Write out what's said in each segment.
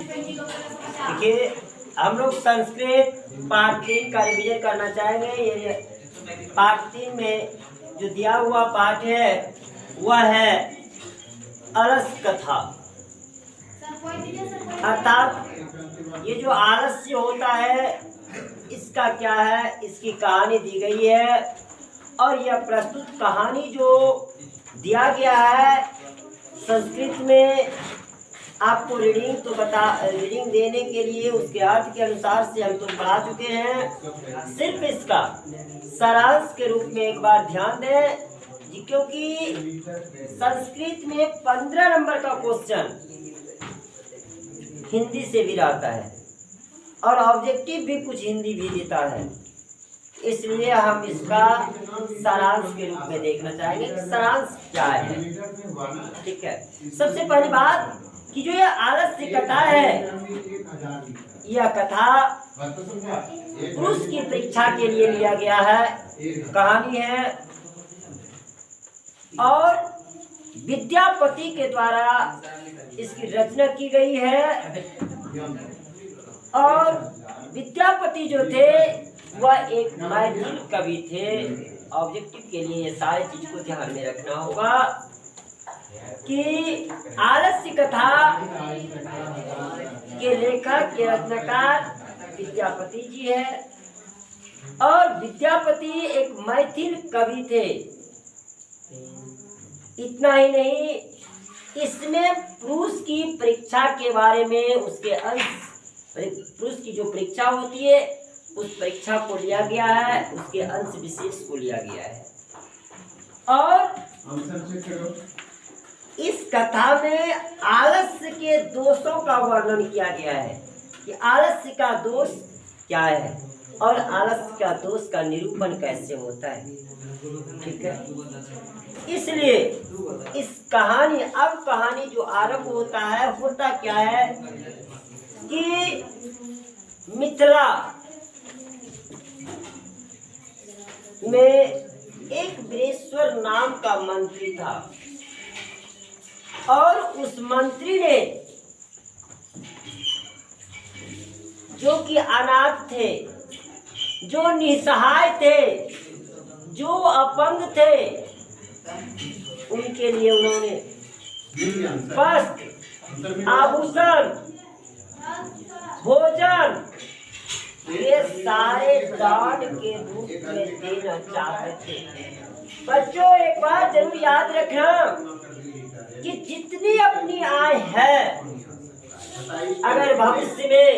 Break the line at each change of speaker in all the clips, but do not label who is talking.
देखिए, हम लोग संस्कृत पाठ 3 का रिवीजन करना चाहेंगे। ये पाठ 3 में जो दिया हुआ पाठ है वह है आलस कथा। अर्थात ये जो आलस्य होता है इसका क्या है, इसकी कहानी दी गई है। और यह प्रस्तुत कहानी जो दिया गया है संस्कृत में, आपको रीडिंग देने के लिए उसके अर्थ के अनुसार से हम तो पढ़ा चुके हैं। सिर्फ इसका सारांश के रूप में एक बार ध्यान दें, क्योंकि संस्कृत में 15 नंबर का क्वेश्चन हिंदी से भी आता है और ऑब्जेक्टिव भी कुछ हिंदी भी देता है। इसलिए हम इसका सारांश के रूप में देखना चाहेंगे कि सारांश क्या है। ठीक है, सबसे पहली बात कि जो यह आलस्य कथा है, यह कथा पुरुष की परीक्षा के लिए लिया गया है, कहानी है। और विद्यापति के द्वारा इसकी रचना की गई है। और विद्यापति जो थे वह एक मैथिल कवि थे। ऑब्जेक्टिव के लिए ये सारी चीज को ध्यान में रखना होगा कि आलस्य कथा के लेखक के रचनाकार विद्यापति जी है। और विद्यापति एक मैथिल कवि थे। इतना ही नहीं, इसमें पुरुष की परीक्षा के बारे में उसके अंश, पुरुष की जो परीक्षा होती है उस परीक्षा को लिया गया है, उसके अंश विशेष को लिया गया है। और इस कथा में आलस्य के दोषों का वर्णन किया गया है कि आलस्य का दोष क्या है और आलस्य का दोष का निरूपण कैसे होता है। ठीक है, इसलिए इस कहानी जो आरंभ होता है, होता क्या है कि मिथिला में एक वीरेश्वर नाम का मंत्री था। और उस मंत्री ने, जो कि अनाथ थे, जो निसहाय थे, जो अपंग थे, उनके लिए उन्होंने वस्त्र, आभूषण, भोजन, ये सारे दान के रूप में देना चाहते थे। बच्चों, एक बात जरूर याद रखना कि जितनी अपनी आय है, अगर भविष्य में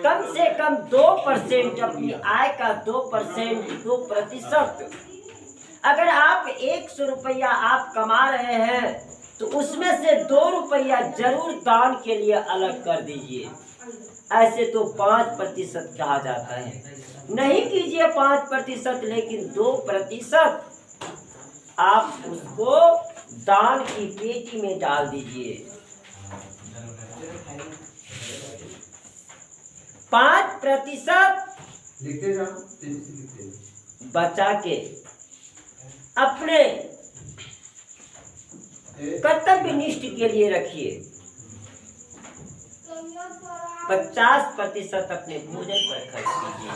कम से कम 2% अपनी आय का 2% अगर आप 100 रुपया आप कमा रहे हैं तो उसमें से 2 रुपया जरूर दान के लिए अलग कर दीजिए। ऐसे तो 5% कहा जाता है। नहीं कीजिए 5%, लेकिन 2% आप उसको दान की पेटी में डाल दीजिए। 5% बचा के अपने कर्तव्य निष्ठ के लिए रखिए। 50% अपने भोजन पर खर्च कीजिए।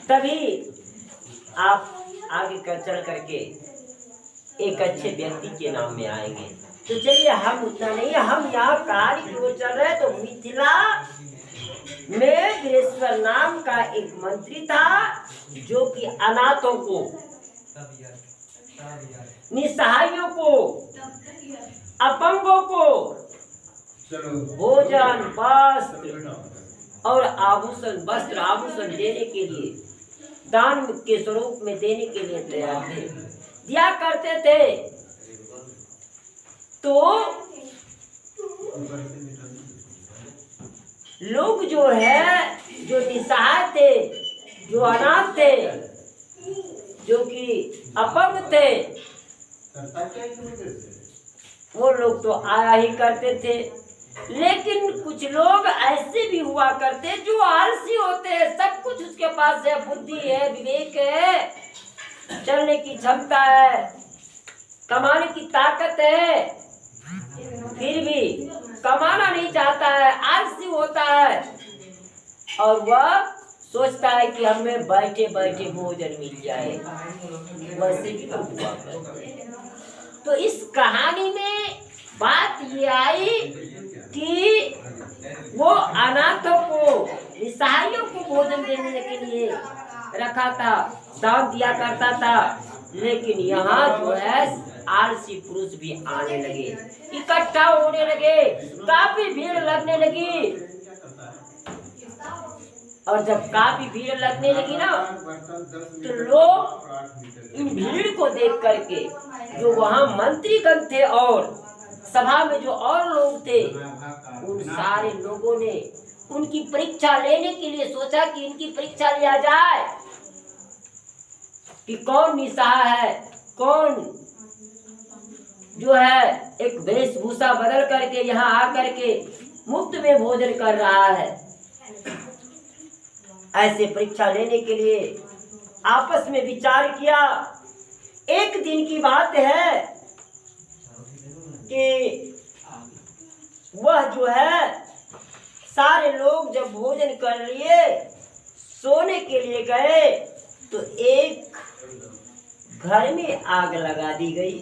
तभी आप आगे चल करके एक अच्छे व्यक्ति के नाम में आएंगे। तो चलिए, हम उतना नहीं, हम यहाँ कार्य की ओर चल रहे। तो मिथिला में वीरेश्वर नाम का एक मंत्री था, जो कि अनाथों को, निसहायों को, अपंगों को भोजन, वस्त्र और आभूषण देने के लिए, दान के स्वरूप में देने के लिए तैयार थे, दिया करते थे। तो लोग जो है, जो निसहाय थे, जो अनाथ थे, जो कि अपंग थे, वो लोग तो आया ही करते थे। लेकिन कुछ लोग ऐसे भी हुआ करते जो आलसी होते हैं। सब कुछ उसके पास है, बुद्धि है, विवेक है, चलने की क्षमता है, कमाने की ताकत है, फिर भी कमाना नहीं चाहता है, आलसी होता है और वह सोचता है कि हमें बैठे बैठे भोजन मिल जाए, वैसे भी लोग हुआ करते हैं। तो इस कहानी में बात ये आई कि वो अनाथों को, निसहायों को भोजन देने के लिए रखा था, दान दिया करता था, लेकिन यहाँ जो है आलसी पुरुष भी आने लगे, इकट्ठा होने लगे, काफी भीड़ लगने लगी। और जब काफी भीड़ लगने लगी ना, तो लोग इन भीड़ को देख करके, जो वहाँ मंत्रीगण थे और सभा में जो और लोग थे, उन सारे लोगों ने उनकी परीक्षा लेने के लिए सोचा कि इनकी परीक्षा लिया जाए कि कौन निसहाय है, कौन जो है एक वेशभूषा बदल करके यहाँ आकर के मुफ्त में भोजन कर रहा है। ऐसे परीक्षा लेने के लिए आपस में विचार किया। एक दिन की बात है कि वह जो है सारे लोग जब भोजन कर लिए, सोने के लिए गए, तो एक घर में आग लगा दी गई।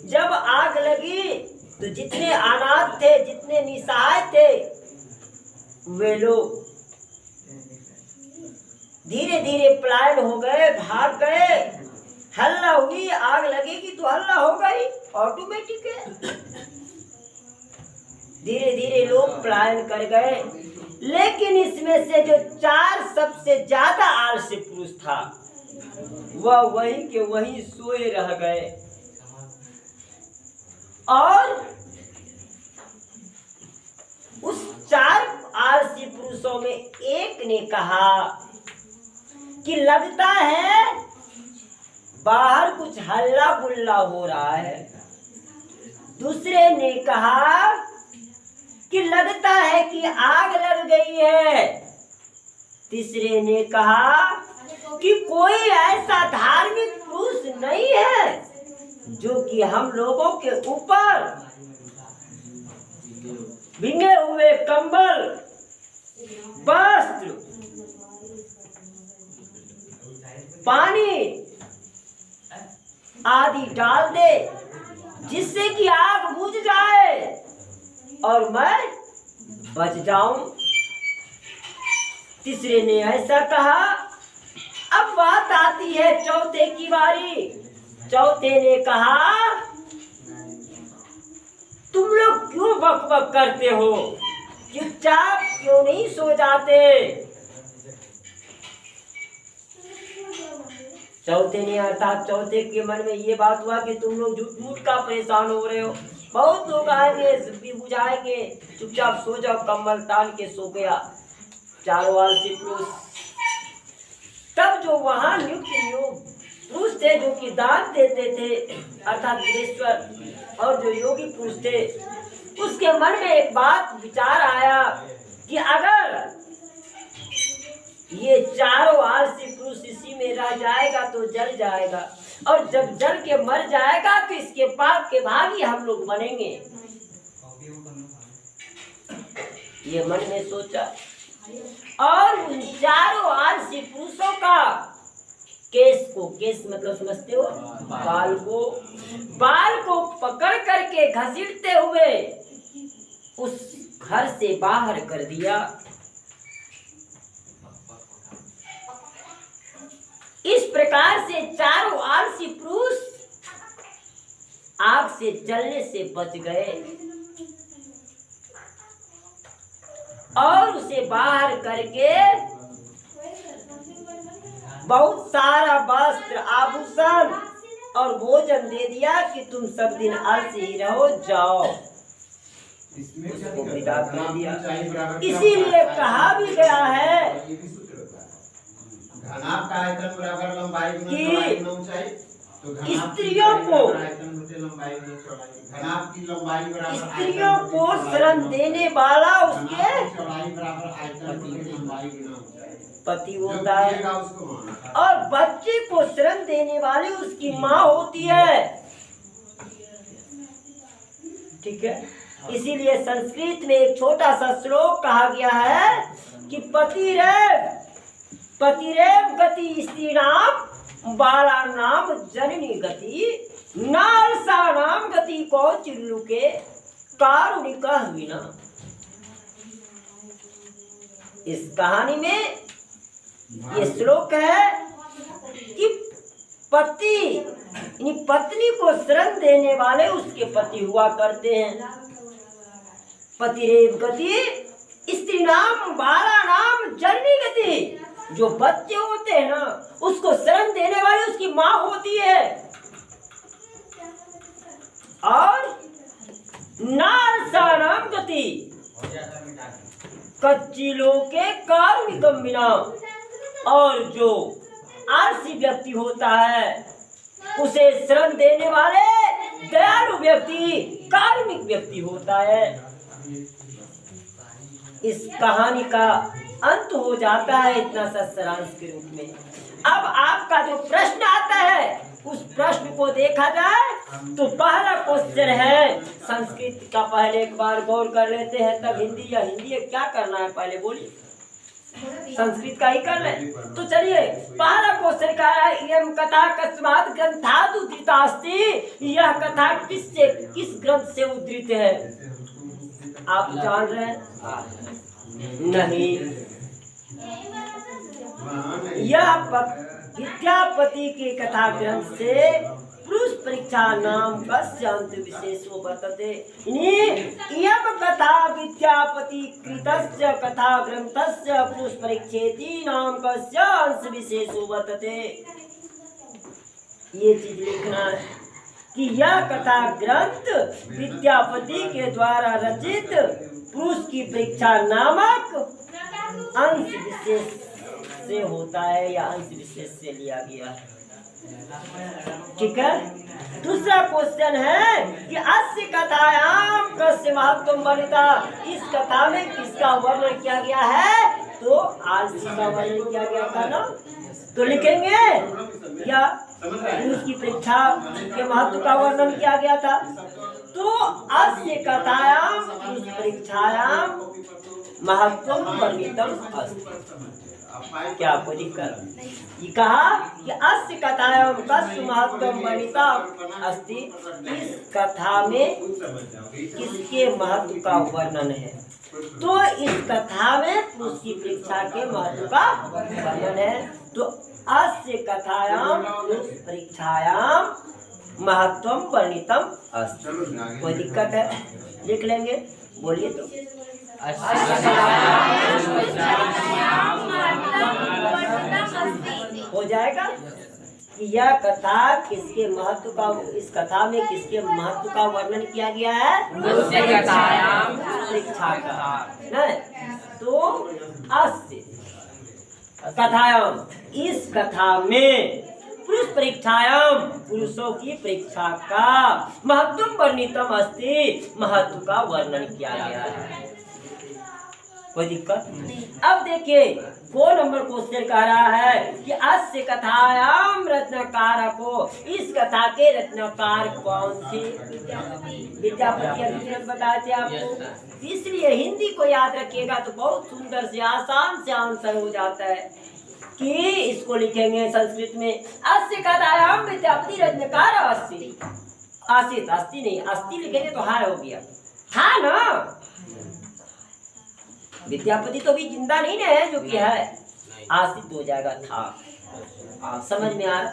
जब आग लगी तो जितने अनाथ थे, जितने निसहाय थे, वे लोग धीरे धीरे पलायन हो गए, भाग गए। हल्ला हुई, आग लगेगी तो हल्ला होगा ही, ऑटोमेटिक है। धीरे धीरे लोग पलायन कर गए, लेकिन इसमें से जो 4 सबसे ज्यादा आलसी पुरुष था, वह वहीं के वहीं सोए रह गए। और उस 4 आलसी पुरुषों में एक ने कहा कि लगता है बाहर कुछ हल्ला गुल्ला हो रहा है। दूसरे ने कहा कि लगता है कि आग लग गई है। तीसरे ने कहा कि कोई ऐसा धार्मिक पुरुष नहीं है जो कि हम लोगों के ऊपर भीगे हुए कंबल, वस्त्र, पानी आदि डाल दे, जिससे कि आग बुझ जाए और मैं बच जाऊं। तीसरे ने ऐसा कहा। अब बात आती है चौथे की बारी। चौथे ने कहा, तुम लोग क्यों बकबक करते हो, चुपचाप क्यों नहीं सो जाते? चौथे ने अर्थात चौथे के मन में ये बात हुआ कि तुम लोग झूठ मूठ का परेशान हो रहे हो, बहुत लोग आएंगे, भी बुझाएंगे, चुपचाप सो जाओ। कम्बल तान के सो गया 4 आलसी पुरुष। तब जो वहां नियुक्त पुरुष थे, जो कि दान देते थे, अर्थात वीरेश्वर और जो योगी पुरुष थे, उसके मन में एक बात विचार आया कि अगर ये 4 आलसी पुरुष इसी में रह जाएगा तो जल जाएगा, और जब जल के मर जाएगा तो इसके पाप के भागी हम लोग बनेंगे। ये मन में सोचा और उन 4 आलसी पुरुषों का केस मतलब समझते हो, बाल को पकड़ करके घसीटते हुए उस घर से बाहर कर दिया। इस प्रकार से 4 आलसी पुरुष आग से जलने से बच गए और उसे बाहर करके बहुत सारा वस्त्र, आभूषण और भोजन दे दिया कि तुम सब दिन आलसी ही रहो, जाओ। उसको विदा कर दिया। इसीलिए कहा भी गया है कि स्त्रियों को शरण देने वाला उसके पति होता है, और बच्चे को शरण देने वाली उसकी माँ होती है। ठीक है, इसीलिए संस्कृत में एक छोटा सा श्लोक कहा गया है कि पतिरेव गति स्त्रीणाम बालानाम जननी गति नालसानाम गति को चिल्लुके कारुणिका विना। इस कहानी में ये श्लोक है कि पत्नी को शरण देने वाले उसके पति हुआ करते हैं। पतिरेव गति स्त्री नाम बाला नाम जननी गति, जो बच्चे होते हैं ना उसको शरण देने वाली उसकी माँ होती है। और नालसानाम गति कच्ची लोके कारुणिकम बिना, और जो आलसी व्यक्ति होता है उसे शरण देने वाले दयालु व्यक्ति कारुणिक व्यक्ति होता है। इस कहानी का अंत हो जाता है इतना सा सारांश के रूप में। अब आपका जो प्रश्न आता है उस प्रश्न को देखा जाए तो पहला क्वेश्चन है संस्कृत का, पहले एक बार गौर कर लेते हैं तब हिंदी, या हिंदी क्या करना है पहले बोलिए, संस्कृत का ही कर ले। तो चलिए पहला क्वेश्चन का है, यम कथा कस्मात् ग्रंथात् उद्धृतास्ति, यह कथा किस ग्रंथ से उद्धृत है? आप जान रहे हैं? नहीं, यह विद्यापति के कथा ग्रंथ से पुरुष परीक्षा नाम कस्य अंत विशेषो वर्तते। इयं कथा विद्यापति कृतस्य कथा ग्रंथस्य पुरुष परीक्षेति नाम कस्य अंश विशेषो वर्तते। ये चीज लिखना है कि यह कथा ग्रंथ विद्यापति के द्वारा रचित पुरुष की परीक्षा नामक अंश विशेष से होता है, या अंश विशेष से लिया गया है। ठीक है, दूसरा क्वेश्चन है कि अस्य कथायाम कस्य महत्वम वर्णिता, इस कथा में किसका वर्णन किया गया है? तो आलसी का वर्णन किया गया था ना, तो लिखेंगे या उसकी परीक्षा के महत्व का वर्णन किया गया था। तो अस्य कथायाम उस परीक्षायाम महत्वम वर्णितम अस्ति। क्या आपको दिक्कत? ये कहा कि अस्य कथायाम कस्य महत्वम वर्णितम अस्ति, इस कथा में किसके महत्व का वर्णन है? तो इस कथा में उसकी परीक्षा के महत्व का वर्णन है। तो अस्य कथायाम उस परीक्षायाम महत्वम वर्णितम अस्ति। कोई दिक्कत है? लिख लेंगे, बोलिए तो। हो जाएगा कि यह कथा किसके महत्व का, इस कथा में किसके महत्व का वर्णन किया गया है? परीक्षा का नहीं, तो अस्य कथायाम, इस कथा में पुरुष परीक्षायाम, पुरुषों की परीक्षा का महत्वम वर्णितम अस्ति, महत्व का वर्णन किया गया है। कोई दिक्कत? अब देखिए 2 नंबर क्वेश्चन कह रहा है कि अस्य कथायाम रचनाकार को, इस कथा के रचनाकार कौन थे? विद्यापति अभी बताए थे आपको, इसलिए हिंदी को याद रखिएगा तो बहुत सुंदर से आसान से आंसर हो जाता है कि इसको लिखेंगे संस्कृत में अस्य कथायाम विद्यापति रचनाकार अस्ति, आसित, अस्ति नहीं, अस्ति लिखेंगे तो हार हो गया, था ना, विद्यापति तो भी जिंदा नहीं ना है, जो कि है आसित हो जाएगा, था। समझ में आ रहा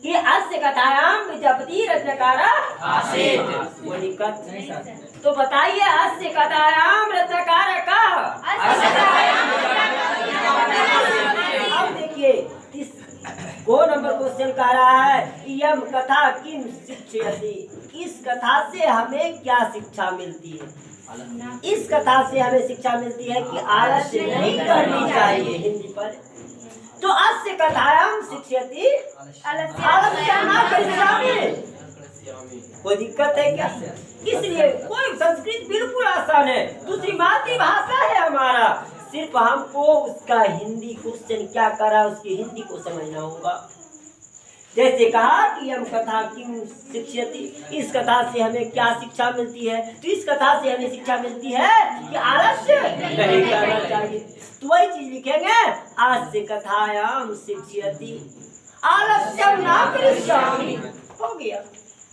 कि अस्य कथायाम विद्यापति रचनाकार आसित, वो दिक्कत। तो बताइए अस्य कथायाम रचनाकार का, अब देखिए 2 नंबर क्वेश्चन कह रहा है यम कथा किम शिक्षयति, इस कथा से हमें क्या शिक्षा मिलती है? इस कथा से हमें शिक्षा मिलती है कि आलस्य नहीं करनी चाहिए। हिंदी पर तो अस्य कथायाम शिक्षयति आलस्य न करिष्यामि। कोई दिक्कत है क्या? इसलिए कोई संस्कृत बिल्कुल आसान है, दूसरी मातृभाषा है हमारा, सिर्फ हमको उसका हिंदी क्वेश्चन क्या करा उसकी हिंदी को समझना होगा। जैसे कहा कि हम कथा किम शिक्षयति, इस कथा से हमें क्या शिक्षा मिलती है, तो इस कथा से हमें शिक्षा मिलती है कि आलस्य नहीं करना चाहिए। तो वही चीज लिखेंगे, आज से कथायाम शिक्षयति आलस्यम न करिष्यामि, हो गया।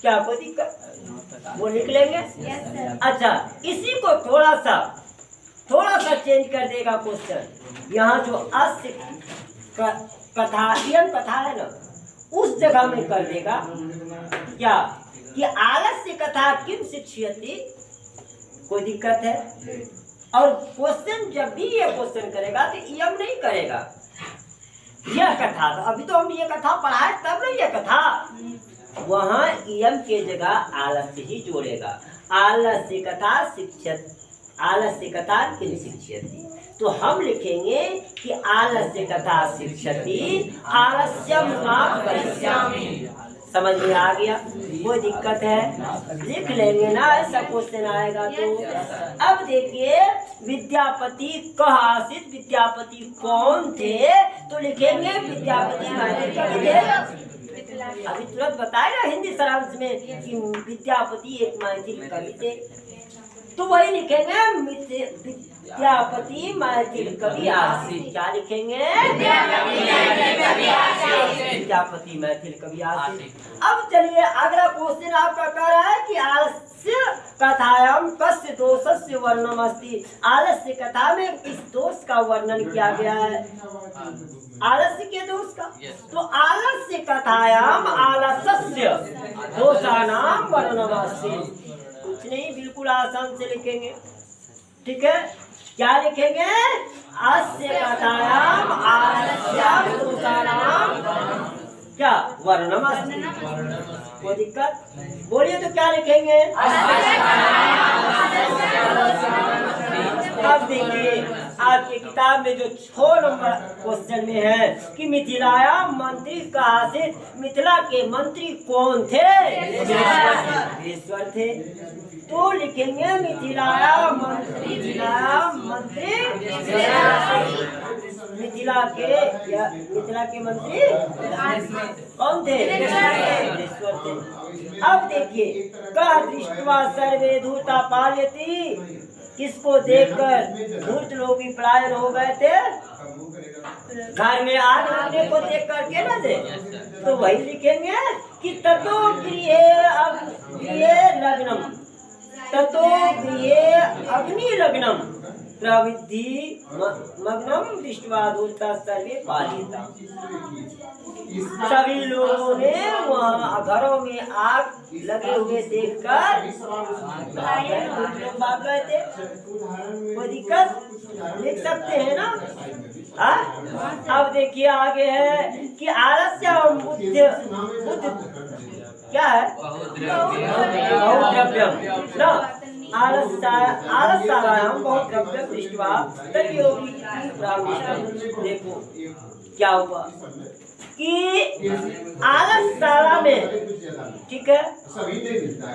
क्या कोई दिक्कत, वो लिख लेंगे। अच्छा, इसी को थोड़ा सा चेंज कर देगा क्वेश्चन। यहाँ जो अस्य कथा है ना, उस जगह में कर देगा क्या कि आलस्य कथा किम शिक्षयति, कोई दिक्कत है। और क्वेश्चन जब भी ये क्वेश्चन करेगा तो इयम नहीं करेगा, यह कथा। तो अभी तो हम ये कथा पढ़ाए तब नहीं ये कथा, वहाँ इयम के जगह आलस्य ही जोड़ेगा। आलस्य कथा शिक्षत, आलस्य कथा किम शिक्षयति। तो हम लिखेंगे कि आलस्य कथा शिक्षति आलस्यम न करिष्यामि। समझ में आ गया, कोई दिक्कत है, लिख लेंगे ना, ऐसा क्वेश्चन आएगा तो। अब देखिए, विद्यापति कह आसित, विद्यापति कौन थे, तो लिखेंगे विद्यापति मैथिल कवि थे। अभी तुरंत बताए ना हिंदी सारांश में कि विद्यापति एक मैथिल कवि थे, तो वही लिखेंगे विद्यापति मैथिल कवि आसित। क्या लिखेंगे, विद्यापति मैथिल कवि आसित। अब चलिए अगला क्वेश्चन आपका कह रहा है कि आलस्य कथायाम कस्य दोषस्य वर्णनम अस्ति। आलस्य कथा में इस दोष का वर्णन किया गया है, आलस्य के दोष का। तो आलस्य कथायाम आलस्य दोषानाम वर्णनम अस्ति। कुछ नहीं, बिल्कुल आसान से लिखेंगे, ठीक है। क्या लिखेंगे, अस्य कथायाम आलस्यम दोषानाम क्या वर्णनम अस्ति। कोई दिक्कत, बोलिए तो क्या लिखेंगे। अब देखिए आपकी किताब में जो 6 नंबर क्वेश्चन में है कि मिथिलायाम मंत्री का आसित, मिथिला के मंत्री कौन थे, ईश्वर थे। तो लिखेंगे मिथिलायाम मंत्री, मिथिला के मंत्री कौन थे, ईश्वर थे। अब देखिए, कह दृष्ट्वा सर्वे धूर्ता पाल्यति, किसको देखकर धूर्त लोग भी पलायन हो गए थे, घर में आग लगने को देख करके ना थे। तो वही लिखेंगे कि ततो गृहे लग्नम, ततो गृहे अग्नि लग्नम प्रविद्धि मग्नम दृष्ट्वा धूर्ता सर्वे पालिता। सभी लोगों ने वहाँ घरों में आग लगे हुए देखकर भाग गए थे। कोई दिक्कत, लिख सकते हैं ना। अब देखिए आगे है कि आलस्य बुद्ध क्या है, बहुद्रव्यम ना, आलस्याम बहुद्रव्यम दृष्ट्वा तद्योगी ब्राह्मण। देखो क्या हुआ कि आलस्याला में, ठीक है,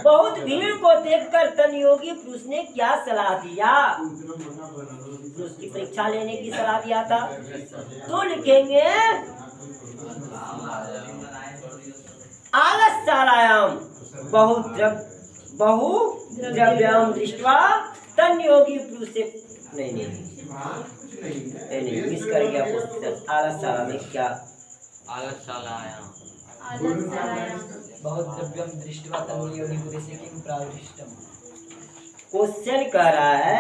बहुत भीड़ को देखकर तनयोगी पुरुष ने क्या सलाह दिया, पुरुष की परीक्षा लेने की सलाह दिया था। तो लिखेंगे आलस्यालायाम बहुद्रव्यम दृष्ट्वा तनयोगी पुरुष से, नहीं मिस कर गया क्वेश्चन। आलस्याला में क्या,
आलस्यालायाम बहुद्रव्यम दृष्ट्वा तन्नियोगी पुरुषे किं प्राविष्टम।
क्वेश्चन कह रहा है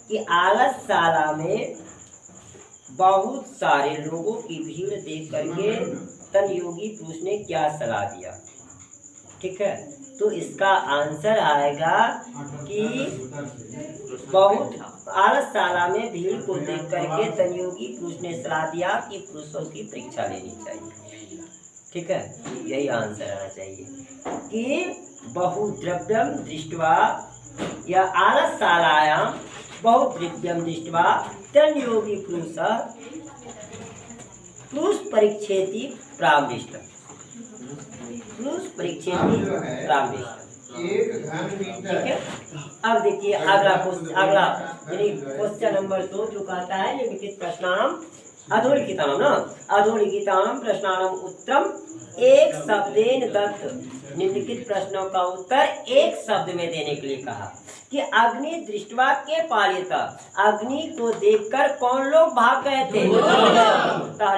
कि आलस्याला में बहुत सारे लोगों की भीड़ देख करके तनयोगी पुरुष ने क्या सलाह दिया, ठीक है। तो इसका आंसर आएगा कि बहुत आलस्याला में भीड़ को देख करके तनयोगी पुरुष ने सलाह दिया कि पुरुषों की परीक्षा लेनी चाहिए, ठीक है। यही आंसर आना चाहिए कि बहुद्रव्यम दृष्ट्वा या आलस्यालायाम बहुद्रव्यम दृष्ट्वा तनयोगी पुरुष परीक्षेति प्राविष्टम, पुरुष परीक्षेति प्राविष्टम।
1 घन मीटर।
ठीक है। अब देखिए अगला यानी क्वेश्चन नंबर 2 जो कहता है निम्नलिखित प्रश्नानाम अधोलिखितानाम ना अधोलिखितानाम प्रश्नानाम उत्तरम एक शब्देन दत्त। निम्नलिखित प्रश्नों का उत्तर एक शब्द में देने के लिए कहा कि अग्नि दृष्टवा के पालिता, अग्नि को देखकर कौन लोग भाग गए थे?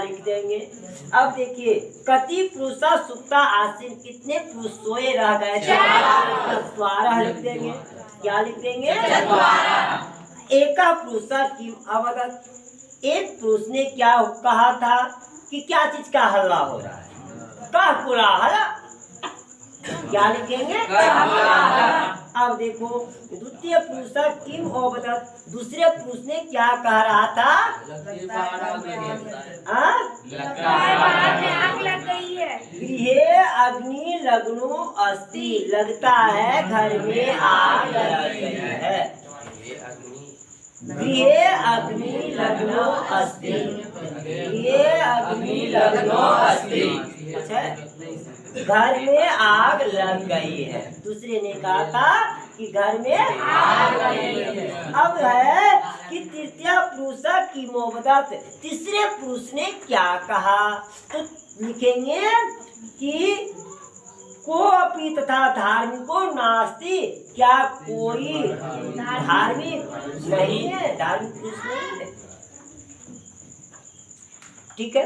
लिख देंगे। अब देखिए कति पुरुषा सुप्ता आसीन, कितने पुरुष सोए रह गए थे? 12 लिख देंगे। क्या लिख देंगे? एका पुरुषा की अवगत, एक पुरुष ने क्या कहा था कि क्या चीज का हल्ला हो रहा है? का कोलाहल। क्या लिखेंगे? अब देखो द्वितीय पुरुष किम अवगत, दूसरे पुरुष ने क्या कह रहा था? गृहे अग्नि लग्नो अस्ति, लगता है घर में आग लग गई है। गृहे अग्नि लग्नो अस्ति, गृहे अग्नि लग्नो अस्ति। अच्छा, घर में आग लग गई है। दूसरे ने कहा था कि घर में आग लग गई है। अब है कि तृतीय पुरुष की मोहब्बत, तीसरे पुरुष ने क्या कहा? तो लिखेंगे कि को अपनी तथा धार्मिको नास्ति, क्या कोई धार्मिक नहीं है? धार्मिक पुरुष नहीं है। ठीक है।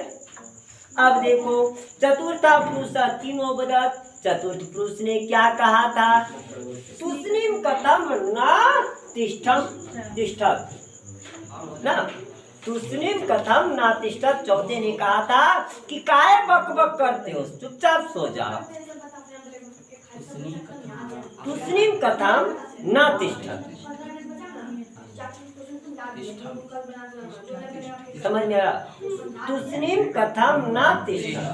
अब देखो चतुर्थ पुरुष की मोहब्बत, चतुर्थ पुरुष ने क्या कहा था? तुस्निम कथम न तिष्ठत ना, तुस्निम कथम न तिष्ठत। चौथे ने कहा था कि काय बक बक करते हो, चुपचाप सो जाओ। तुस्निम कथम न तिष्ठत, समझ में आ रहा? तुस्निम कथम न तिष्ठत,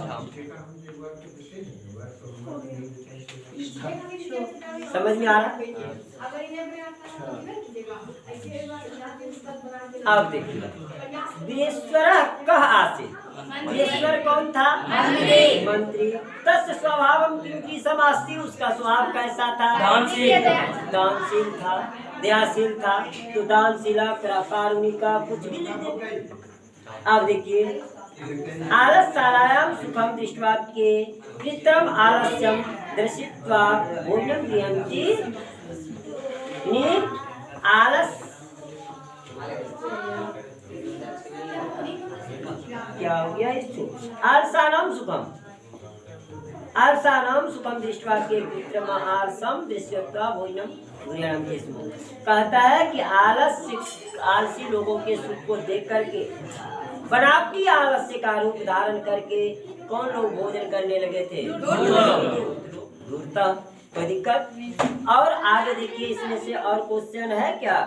समझ में आ रहा? अब देखिए वीरेश्वर कह आसीत, वीरेश्वर कौन था? मंत्री। तस्य स्वभावम किंकी समास्ति, उसका स्वभाव कैसा था? दानशील था, दयाशील था। तो दानशीला कारुणिका कुछ भी ले दे। अब देखिए आलस्यायाम सुखम दृष्ट्वा के कृत्रम आलस्यम दर्शित्वा भोजनं गृह्णन्ति नि आलस क्या हो गया इसको? आलसानाम सुखम, आलसानाम सुखम दृष्ट्वा के कृत्रम आलसम दृश्यत्वा भोजनं गृह्णन्ति। कहता है कि आलसी लोगों के सुख को देख करके बनावटी आलस्य का रूप धारण करके कौन लोग भोजन करने लगे थे? धूर्ता। कोई दिक्कत? और आगे देखिए इसमें से और क्वेश्चन है क्या?